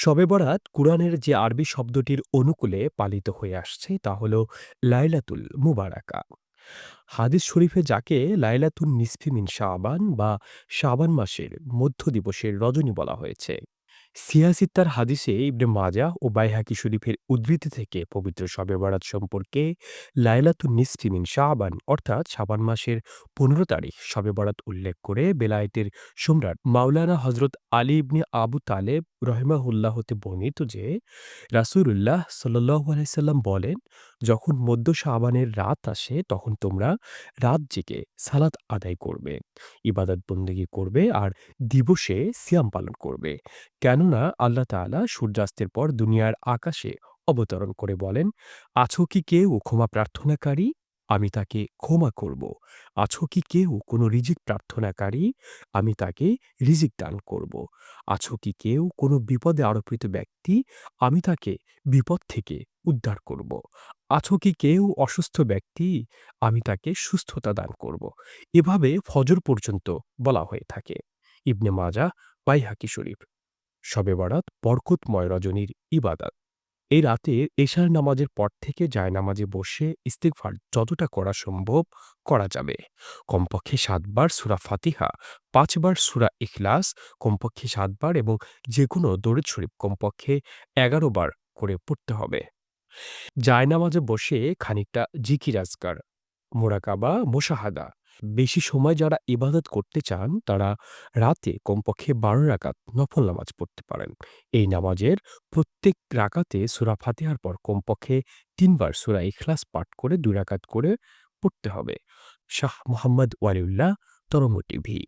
শবে বরাত কুরআনের যে আরবি শব্দটির অনুকূলে পালিত হয়ে আসছে তা হলো লাইলাতুল মুবারাকা। হাদিস শরীফে যাকে লাইলাতুন নিসফি মিন শাবান বা শাবান মাসের মধ্য দিবসের রজনী বলা হয়েছে। সিয়াসিত্তার হাদিসে ইবনে মাজাহ ও বাইহাকি শরীফের উদ্ধৃতি থেকে পবিত্র শবে বরাত সম্পর্কে লাইলাতুন নিসফি মিন শাবান অর্থাৎ শাবান মাসের ১৫ তারিখ শবে বরাত উল্লেখ করে বেলায়েতের সম্রাট মাওলানা হজরত আলী ইবনে আবু তালেব রহিমাহুল্লাহ হতে বর্ণিত যে রাসূলুল্লাহ সাল্লাল্লাহু আলাইহি সাল্লাম বলেন, "যখন মধ্য শাবানের রাত আসে তখন তোমরা রাত জেগে সালাত আদায় করবে, ইবাদত বন্দেগী করবে আর দিবসে সিয়াম পালন করবে। কেননা আল্লাহ তাআলা সূর্যাস্তের পর দুনিয়ার আকাশে অবতরণ করে বলেন, আছো কি কেউ ক্ষমা প্রার্থনাকারী? আমি তাকে ক্ষমা করব। আছো কি কেউ কোনো রিজিক প্রার্থনাকারী? আমি তাকে রিজিক দান করব। আছো কি কেউ কোনো বিপদে আরোপিত ব্যক্তি? আমি তাকে বিপদ থেকে উদ্ধার করব। আছো কি কেউ অসুস্থ ব্যক্তি? আমি তাকে সুস্থতা দান করব।" এভাবে ফজর পর্যন্ত বলা হয়ে থাকে। ইবনে মাজাহ, বাইহাকি শরীফ। শবে বরাত বরকতময় রজনীর ইবাদত। এই রাতে এশার নামাজের পর থেকে জায়নামাজে বসে ইস্তিগফার যতটা করা সম্ভব করা যাবে। কমপক্ষে ৭ বার সূরা ফাতিহা, ৫ বার সূরা ইখলাস কমপক্ষে ৭ বার এবং যেকোনো দরুদ শরীফ কমপক্ষে ১১ বার করে পড়তে হবে। জায়নামাজে বসে খানিকটা জিকির আজকার, মোরাকাবা, মোশাহাদা। বেশি সময় যারা ইবাদত করতে চান তারা রাতে কমপক্ষে ১২ রাকাত নফল নামাজ পড়তে পারেন। এই নামাজের প্রত্যেক রাকাতে সূরা ফাতিহার পর কমপক্ষে ৩ বার সূরা ইখলাস পাঠ করে ২ রাকাত করে পড়তে হবে। শাহ মোহাম্মদ ওয়ালিউল্লাহ, তরঙ্গ টিভি।